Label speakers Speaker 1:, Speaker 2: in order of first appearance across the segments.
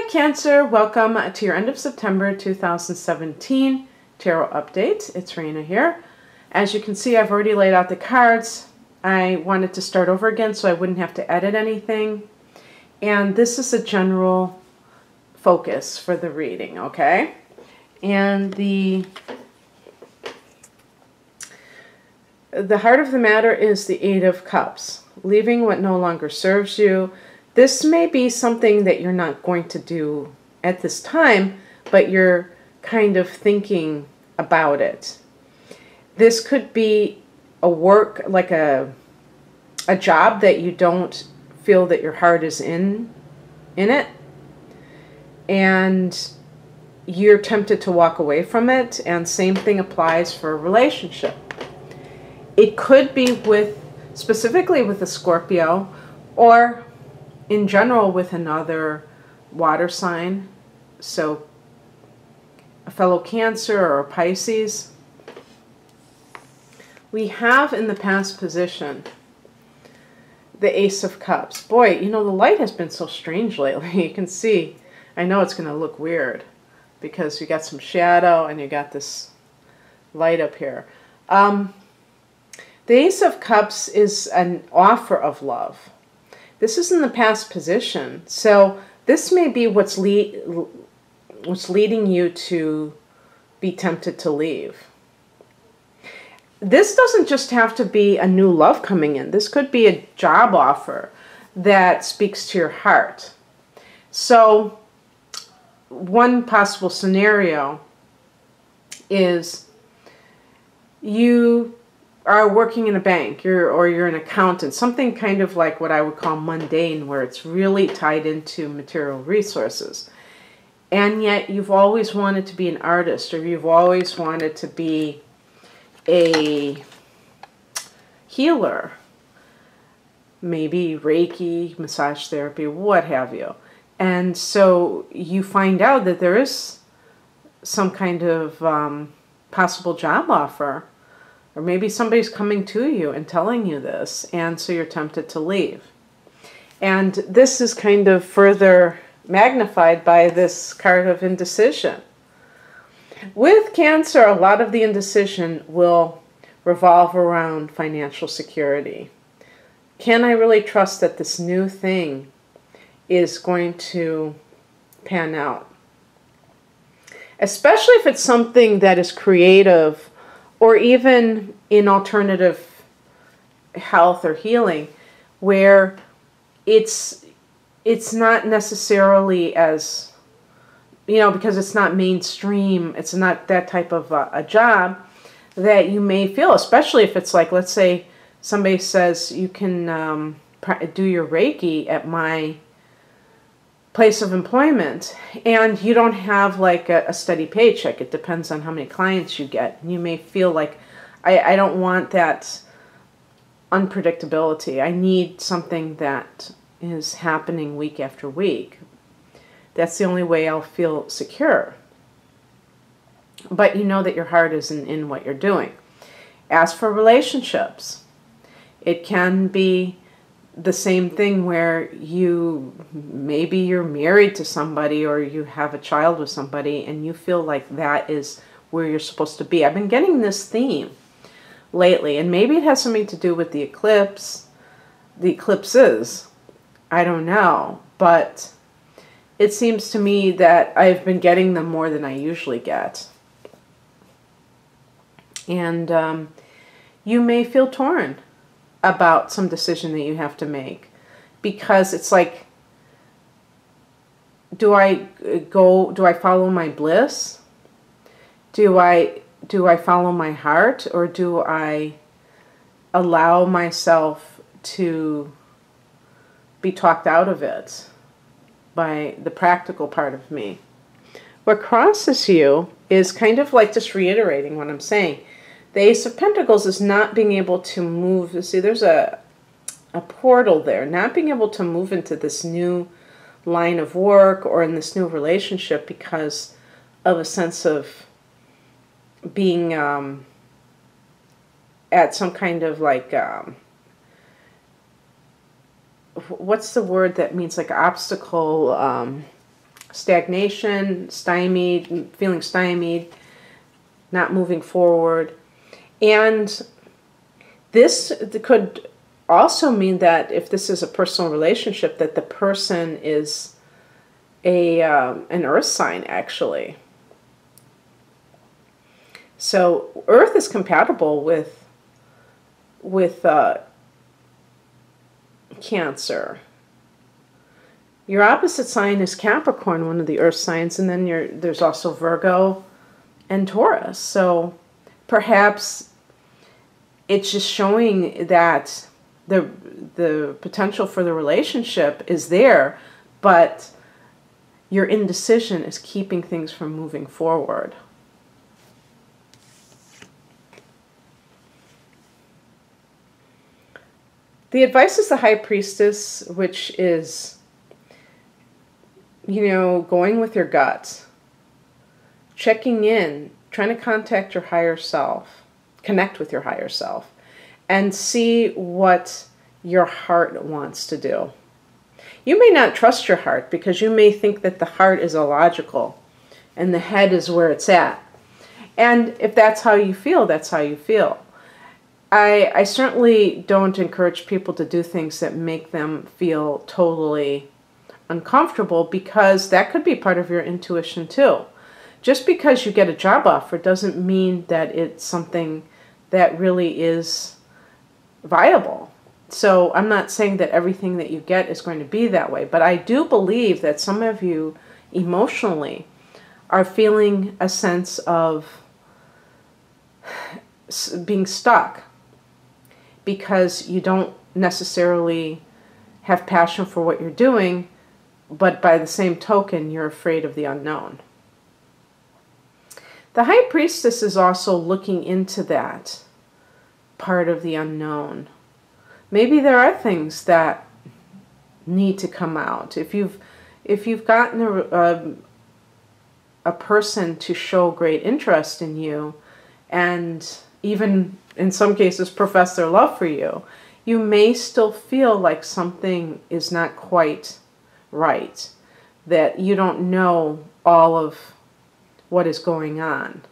Speaker 1: Hi Cancer, welcome to your end of September 2017 tarot update. It's Raina here. As you can see, I've already laid out the cards. I wanted to start over again so I wouldn't have to edit anything. And this is a general focus for the reading, okay? And the heart of the matter is the Eight of Cups, leaving what no longer serves you. This may be something that you're not going to do at this time, but you're kind of thinking about it. This could be a work, like a job that you don't feel that your heart is in it, and you're tempted to walk away from it, and same thing applies for a relationship. It could be specifically with a Scorpio, or in general with another water sign, so a fellow Cancer or a Pisces. We have in the past position the Ace of Cups. Boy, you know, the light has been so strange lately. You can see, I know it's going to look weird because you got some shadow and you got this light up here. The Ace of Cups is an offer of love. This is in the past position, so this may be what's leading you to be tempted to leave. This doesn't just have to be a new love coming in. This could be a job offer that speaks to your heart. So one possible scenario is you are working in a bank, or you're an accountant, something kind of like what I would call mundane, where it's really tied into material resources. And yet you've always wanted to be an artist, or you've always wanted to be a healer, maybe Reiki, massage therapy, what have you. And so you find out that there is some kind of possible job offer, or maybe somebody's coming to you and telling you this, and so you're tempted to leave. And this is kind of further magnified by this card of indecision. With Cancer, a lot of the indecision will revolve around financial security. Can I really trust that this new thing is going to pan out? Especially if it's something that is creative, or even in alternative health or healing, where it's not necessarily as, you know, because it's not mainstream, it's not that type of a job that you may feel, especially if it's like, let's say somebody says you can do your Reiki at my place of employment, and you don't have like a steady paycheck. It depends on how many clients you get. You may feel like, I don't want that unpredictability. I need something that is happening week after week. That's the only way I'll feel secure. But you know that your heart isn't in what you're doing. As for relationships, it can be the same thing where maybe you're married to somebody, or you have a child with somebody, and you feel like that is where you're supposed to be. I've been getting this theme lately, and maybe it has something to do with the eclipse, the eclipses. I don't know, but it seems to me that I've been getting them more than I usually get. And you may feel torn about some decision that you have to make, because it's like, do I follow my bliss? Do I follow my heart, or do I allow myself to be talked out of it by the practical part of me? What crosses you is kind of like just reiterating what I'm saying. The Ace of Pentacles is not being able to move. See, there's a portal there. Not being able to move into this new line of work or in this new relationship because of a sense of being at some kind of like what's the word that means like obstacle? stagnation, stymied, feeling stymied, not moving forward. And this could also mean that if this is a personal relationship, that the person is an earth sign, actually. So earth is compatible with Cancer. Your opposite sign is Capricorn, one of the earth signs, and then there's also Virgo and Taurus. So perhaps it's just showing that the potential for the relationship is there, but your indecision is keeping things from moving forward. The advice is the High Priestess, which is, going with your gut, checking in, trying to contact your higher self, connect with your higher self, and see what your heart wants to do. You may not trust your heart because you may think that the heart is illogical and the head is where it's at. And if that's how you feel, that's how you feel. I certainly don't encourage people to do things that make them feel totally uncomfortable, because that could be part of your intuition too. Just because you get a job offer doesn't mean that it's something that really is viable. So I'm not saying that everything that you get is going to be that way, but I do believe that some of you emotionally are feeling a sense of being stuck because you don't necessarily have passion for what you're doing, but by the same token, you're afraid of the unknown. The High Priestess is also looking into that part of the unknown. Maybe there are things that need to come out. If you've gotten a person to show great interest in you, and even in some cases profess their love for you, you may still feel like something is not quite right, that you don't know all of what is going on.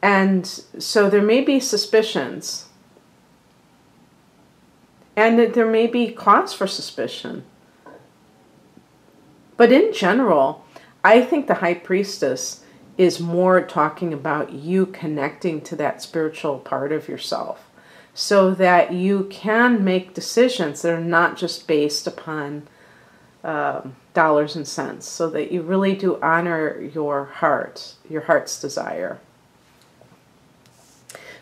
Speaker 1: And so there may be suspicions, and that there may be cause for suspicion. But in general, I think the High Priestess is more talking about you connecting to that spiritual part of yourself, so that you can make decisions that are not just based upon dollars and cents, so that you really do honor your heart's desire.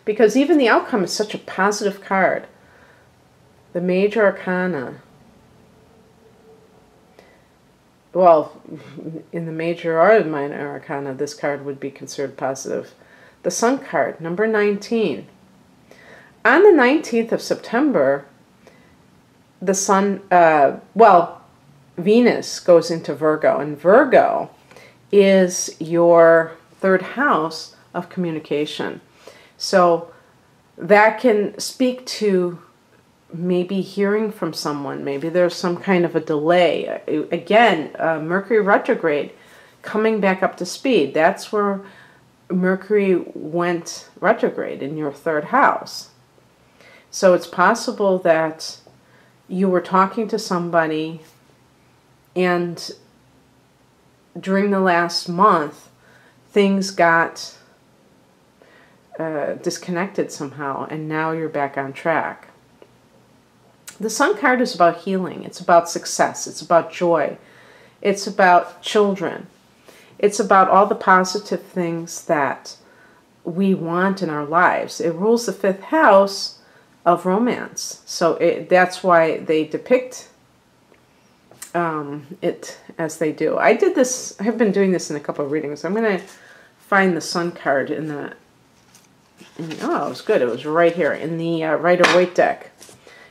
Speaker 1: Because even the outcome is such a positive card. The Major Arcana. Well, in the Major or the Minor Arcana, this card would be considered positive. The Sun card, number 19. On the 19th of September, the Sun, Venus goes into Virgo, and Virgo is your third house of communication. So that can speak to maybe hearing from someone. Maybe there's some kind of a delay. Again, Mercury retrograde, coming back up to speed. That's where Mercury went retrograde, in your third house. So it's possible that you were talking to somebody, and during the last month, things got disconnected somehow, and now you're back on track. The Sun card is about healing. It's about success. It's about joy. It's about children. It's about all the positive things that we want in our lives. It rules the fifth house of romance. So that's why they depict it as they do. I did this, I have been doing this in a couple of readings. I'm going to find the Sun card in the, oh, it was good. It was right here in the Rider-Waite deck,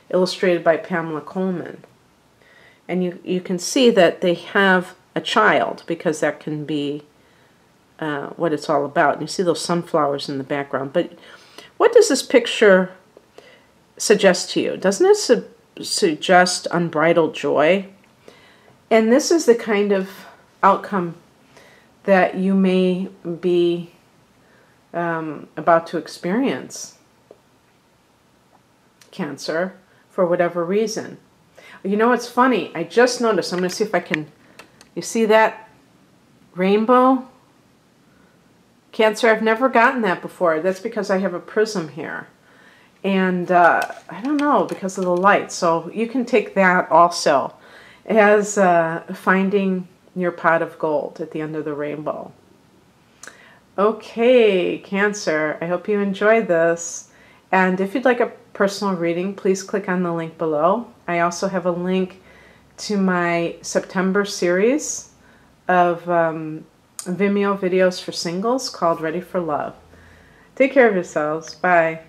Speaker 1: illustrated by Pamela Coleman. And you can see that they have a child, because that can be what it's all about. And you see those sunflowers in the background. But what does this picture suggest to you? Doesn't it suggest unbridled joy? And this is the kind of outcome that you may be about to experience, Cancer, for whatever reason. You know what's funny? I just noticed, I'm going to see if I can, you see that rainbow? Cancer, I've never gotten that before. That's because I have a prism here. And I don't know, because of the light. So you can take that also as finding your pot of gold at the end of the rainbow. Okay, Cancer, I hope you enjoyed this. And if you'd like a personal reading, please click on the link below. I also have a link to my September series of Vimeo videos for singles called Ready for Love. Take care of yourselves. Bye.